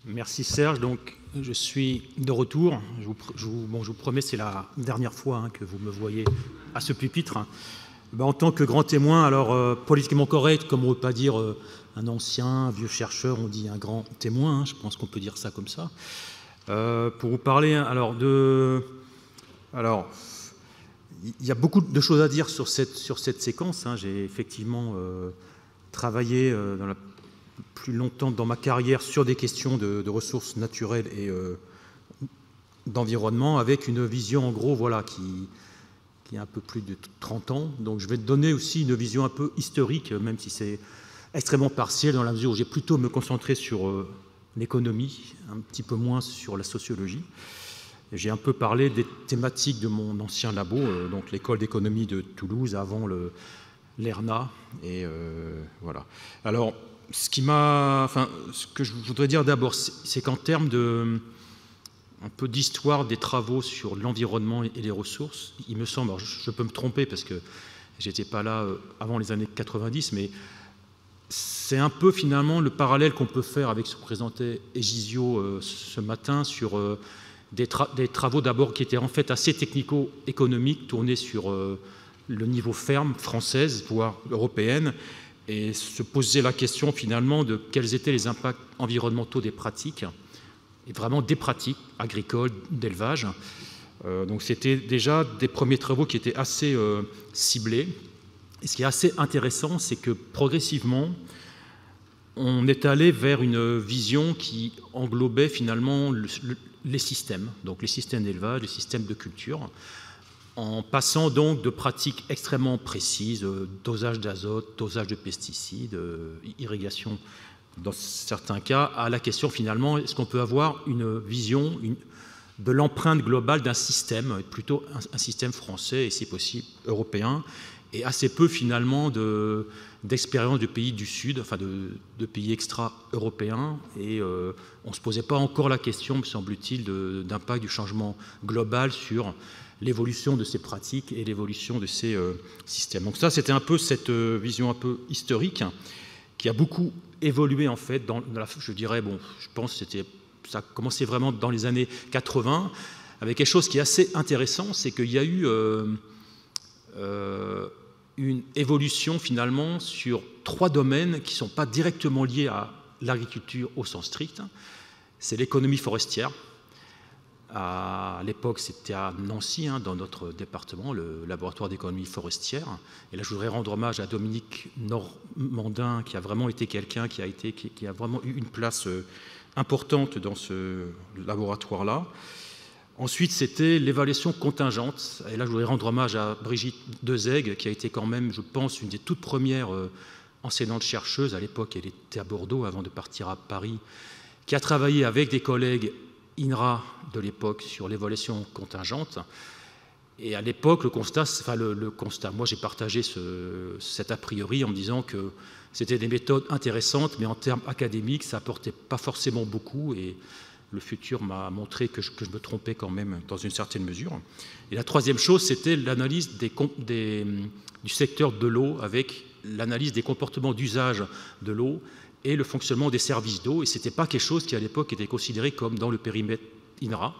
Merci Serge. Donc, je suis de retour. Je vous promets, c'est la dernière fois que vous me voyez à ce pupitre. En tant que grand témoin, alors politiquement correct, comme on ne veut pas dire un ancien, un vieux chercheur, on dit un grand témoin. Je pense qu'on peut dire ça comme ça. Pour vous parler, alors il y a beaucoup de choses à dire sur cette séquence. J'ai effectivement travaillé plus longtemps dans ma carrière sur des questions de ressources naturelles et d'environnement, avec une vision en gros qui a un peu plus de 30 ans. Donc je vais te donner aussi une vision un peu historique, même si c'est extrêmement partiel, dans la mesure où j'ai plutôt me concentrer sur l'économie, un petit peu moins sur la sociologie. J'ai un peu parlé des thématiques de mon ancien labo, donc l'école d'économie de Toulouse, avant l'ERNA. Et voilà. Alors, ce que je voudrais dire d'abord, c'est qu'en termes un peu d'histoire des travaux sur l'environnement et les ressources, il me semble, alors je peux me tromper parce que j'étais pas là avant les années 90, mais c'est un peu finalement le parallèle qu'on peut faire avec ce que présentait Egisio ce matin sur des travaux d'abord qui étaient en fait assez technico-économiques, tournés sur le niveau ferme française, voire européenne, et se poser la question finalement de quels étaient les impacts environnementaux des pratiques, et vraiment des pratiques agricoles, d'élevage. Donc c'était déjà des premiers travaux qui étaient assez ciblés. Et ce qui est assez intéressant, c'est que progressivement, on est allé vers une vision qui englobait finalement les systèmes, donc les systèmes d'élevage, les systèmes de culture, en passant donc de pratiques extrêmement précises, dosage d'azote, dosage de pesticides, irrigation dans certains cas, à la question finalement, est-ce qu'on peut avoir une vision de l'empreinte globale d'un système, plutôt un système français et si possible européen, et assez peu finalement d'expérience de pays du Sud, enfin de pays extra-européens, et on ne se posait pas encore la question, me semble-t-il, d'impact du changement global sur l'évolution de ces pratiques et l'évolution de ces systèmes. Donc ça, c'était un peu cette vision un peu historique qui a beaucoup évolué en fait, je dirais, je pense que ça a commencé vraiment dans les années 80, avec quelque chose qui est assez intéressant, c'est qu'il y a eu une évolution finalement sur 3 domaines qui ne sont pas directement liés à l'agriculture au sens strict. C'est l'économie forestière. À l'époque, c'était à Nancy, dans notre département, le laboratoire d'économie forestière. Et là, je voudrais rendre hommage à Dominique Normandin, qui a vraiment été quelqu'un qui a vraiment eu une place importante dans ce laboratoire-là. Ensuite, c'était l'évaluation contingente. Et là, je voudrais rendre hommage à Brigitte Dezègue, qui a été quand même, je pense, une des toutes premières enseignantes chercheuses. À l'époque, elle était à Bordeaux avant de partir à Paris, qui a travaillé avec des collègues INRA de l'époque sur l'évaluation contingente. Et à l'époque, le constat, moi j'ai partagé cet a priori en me disant que c'était des méthodes intéressantes, mais en termes académiques, ça n'apportait pas forcément beaucoup. Et le futur m'a montré que je me trompais quand même dans une certaine mesure. Et la troisième chose, c'était l'analyse du secteur de l'eau, avec l'analyse des comportements d'usage de l'eau et le fonctionnement des services d'eau. Et ce n'était pas quelque chose qui, à l'époque, était considéré comme dans le périmètre INRA.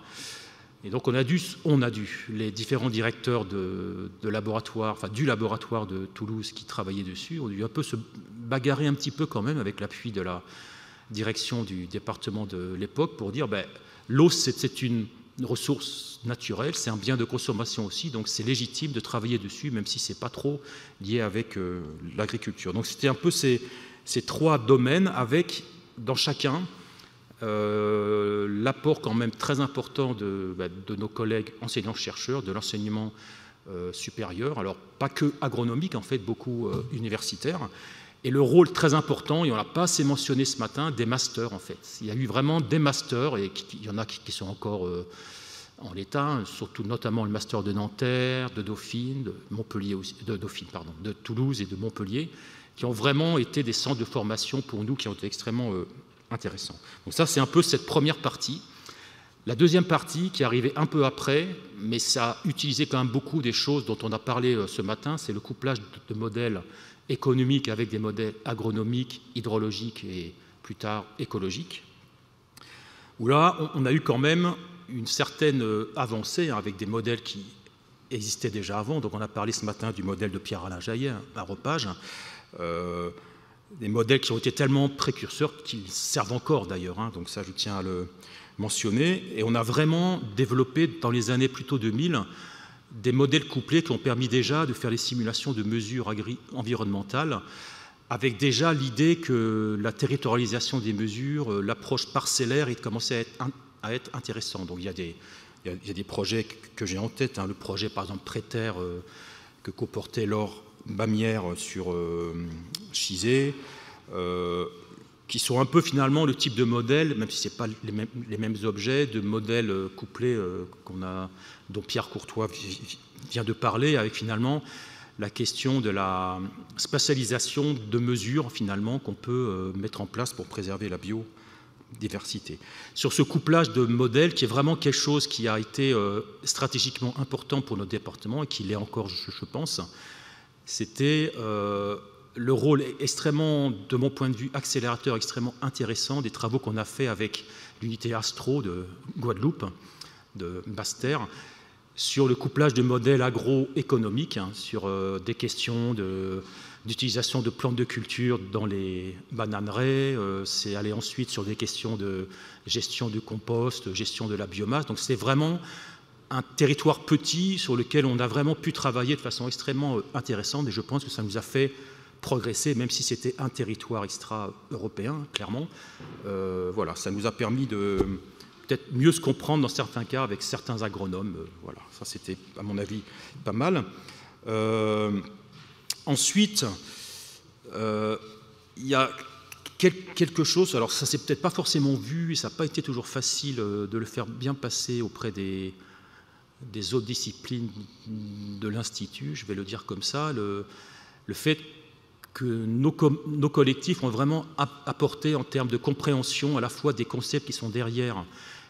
Et donc, on a dû, les différents directeurs du laboratoire de Toulouse qui travaillaient dessus, ont dû un peu se bagarrer un petit peu quand même avec l'appui de la direction du département de l'époque pour dire l'eau, c'est une ressource naturelle, c'est un bien de consommation aussi, donc c'est légitime de travailler dessus, même si ce n'est pas trop lié avec l'agriculture. Donc, c'était un peu ces 3 domaines avec, dans chacun, l'apport quand même très important de nos collègues enseignants-chercheurs, de l'enseignement supérieur, alors pas que agronomique, en fait, beaucoup universitaire, et le rôle très important, et on ne l'a pas assez mentionné ce matin, des masters, en fait. Il y a eu vraiment des masters, et il y en a qui sont encore en l'état, surtout notamment le master de Nanterre, de Dauphine, de Toulouse et de Montpellier, qui ont vraiment été des centres de formation pour nous, qui ont été extrêmement intéressants. Donc ça, c'est un peu cette première partie. La deuxième partie, qui est arrivée un peu après, mais ça a utilisé quand même beaucoup des choses dont on a parlé ce matin, c'est le couplage de modèles économiques avec des modèles agronomiques, hydrologiques et plus tard écologiques. où là, on a eu quand même une certaine avancée avec des modèles qui existaient déjà avant. Donc on a parlé ce matin du modèle de Pierre-Alain Jaillet à Repage, des modèles qui ont été tellement précurseurs qu'ils servent encore d'ailleurs, donc ça je tiens à le mentionner. Et on a vraiment développé dans les années plutôt 2000 des modèles couplés qui ont permis déjà de faire les simulations de mesures environnementales, avec déjà l'idée que la territorialisation des mesures, l'approche parcellaire, il commençait à être intéressant. Donc il y a des projets que j'ai en tête, le projet par exemple Préterre que co-portait Laure Bamière sur Chizé, qui sont un peu finalement le type de modèle, même si ce n'est pas les mêmes objets, de modèles couplés dont Pierre Courtois vient de parler, avec finalement la question de la spatialisation de mesures finalement qu'on peut mettre en place pour préserver la biodiversité. Sur ce couplage de modèles, qui est vraiment quelque chose qui a été stratégiquement important pour notre département et qui l'est encore, je pense, c'était le rôle extrêmement, de mon point de vue, accélérateur extrêmement intéressant des travaux qu'on a fait avec l'unité Astro de Guadeloupe, de Basse-Terre, sur le couplage de modèles agroéconomiques, sur des questions d'utilisation de plantes de culture dans les bananeraies, c'est aller ensuite sur des questions de gestion du compost, gestion de la biomasse. Donc c'est vraiment un territoire petit sur lequel on a vraiment pu travailler de façon extrêmement intéressante, et je pense que ça nous a fait progresser, même si c'était un territoire extra-européen, clairement. Voilà, ça nous a permis de peut-être mieux se comprendre dans certains cas avec certains agronomes. Voilà, ça c'était à mon avis pas mal. Ensuite, il y a quelque chose, alors ça s'est peut-être pas forcément vu, et ça n'a pas été toujours facile de le faire bien passer auprès des autres disciplines de l'Institut, je vais le dire comme ça, le fait que nos collectifs ont vraiment apporté en termes de compréhension à la fois des concepts qui sont derrière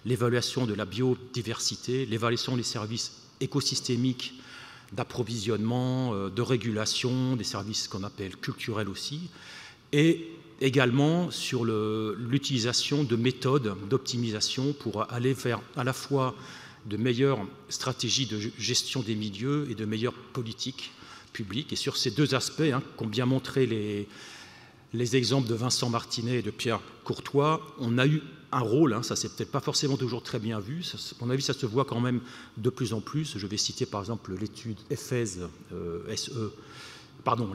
l'évaluation de la biodiversité, l'évaluation des services écosystémiques, d'approvisionnement, de régulation, des services qu'on appelle culturels aussi, et également sur l'utilisation de méthodes d'optimisation pour aller vers à la fois de meilleures stratégies de gestion des milieux et de meilleures politiques publiques. Et sur ces deux aspects, qu'ont bien montré les exemples de Vincent Martinet et de Pierre Courtois, on a eu un rôle, ça c'est peut-être pas forcément toujours très bien vu, à mon avis ça se voit quand même de plus en plus. Je vais citer par exemple l'étude EFES,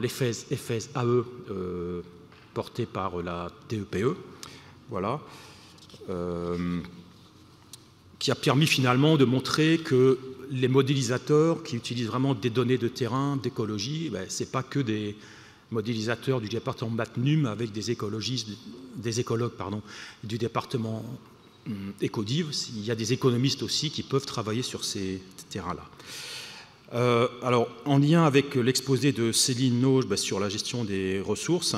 l'EFES AE, portée par la DEPE, voilà, qui a permis finalement de montrer que les modélisateurs qui utilisent vraiment des données de terrain, d'écologie, ce n'est pas que des modélisateurs du département Matnum avec des écologues du département Écodiv. Il y a des économistes aussi qui peuvent travailler sur ces terrains-là. Alors, en lien avec l'exposé de Céline Nauge sur la gestion des ressources,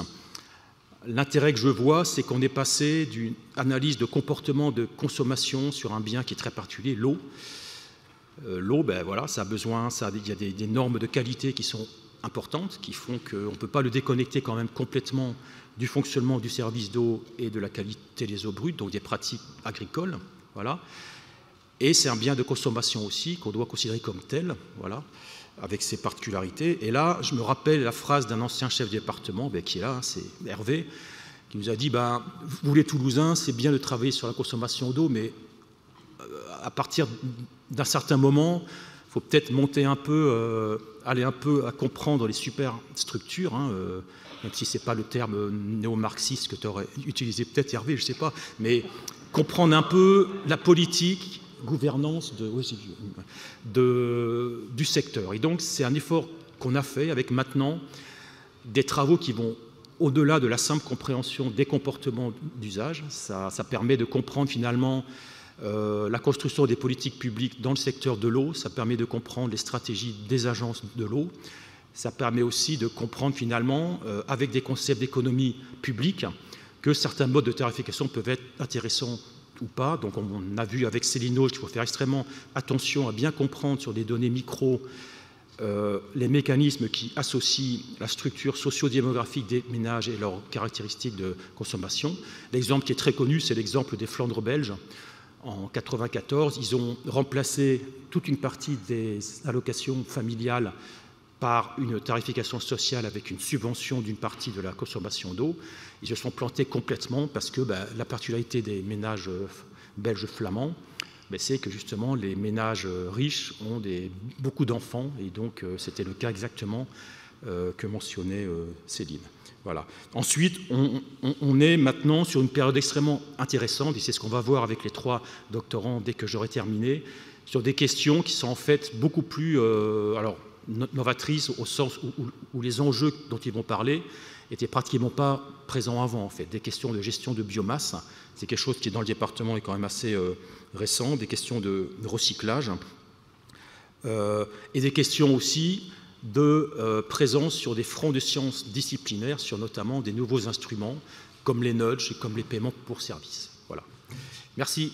l'intérêt que je vois, c'est qu'on est passé d'une analyse de comportement de consommation sur un bien qui est très particulier, l'eau. L'eau, voilà, ça a besoin, il y a des normes de qualité qui sont importantes, qui font qu'on ne peut pas le déconnecter quand même complètement du fonctionnement du service d'eau et de la qualité des eaux brutes, donc des pratiques agricoles. Voilà. Et c'est un bien de consommation aussi, qu'on doit considérer comme tel, voilà, avec ses particularités. Et là, je me rappelle la phrase d'un ancien chef de département, qui est là, c'est Hervé, qui nous a dit, vous les Toulousains, c'est bien de travailler sur la consommation d'eau, mais à partir d'un certain moment, il faut peut-être monter un peu, aller un peu à comprendre les superstructures, même si ce n'est pas le terme néo-marxiste que tu aurais utilisé peut-être, Hervé, je ne sais pas, mais comprendre un peu la politique, gouvernance du secteur. Et donc, c'est un effort qu'on a fait avec maintenant des travaux qui vont au-delà de la simple compréhension des comportements d'usage. Ça permet de comprendre finalement la construction des politiques publiques dans le secteur de l'eau, ça permet de comprendre les stratégies des agences de l'eau, ça permet aussi de comprendre finalement, avec des concepts d'économie publique, que certains modes de tarification peuvent être intéressants ou pas. Donc on a vu avec Céline Nauge qu'il faut faire extrêmement attention à bien comprendre sur des données micro les mécanismes qui associent la structure socio-démographique des ménages et leurs caractéristiques de consommation. L'exemple qui est très connu, c'est l'exemple des Flandres belges. En 1994, ils ont remplacé toute une partie des allocations familiales par une tarification sociale avec une subvention d'une partie de la consommation d'eau. Ils se sont plantés complètement parce que la particularité des ménages belges flamands, c'est que justement les ménages riches ont beaucoup d'enfants, et donc c'était le cas exactement que mentionnait Céline. Voilà. Ensuite, on est maintenant sur une période extrêmement intéressante, et c'est ce qu'on va voir avec les 3 doctorants dès que j'aurai terminé, sur des questions qui sont en fait beaucoup plus novatrices, au sens où les enjeux dont ils vont parler n'étaient pratiquement pas présents avant, en fait. Des questions de gestion de biomasse, c'est quelque chose qui dans le département est quand même assez récent, des questions de recyclage, et des questions aussi de présence sur des fronts de sciences disciplinaires, sur notamment des nouveaux instruments comme les nudges et comme les paiements pour services. Voilà. Merci.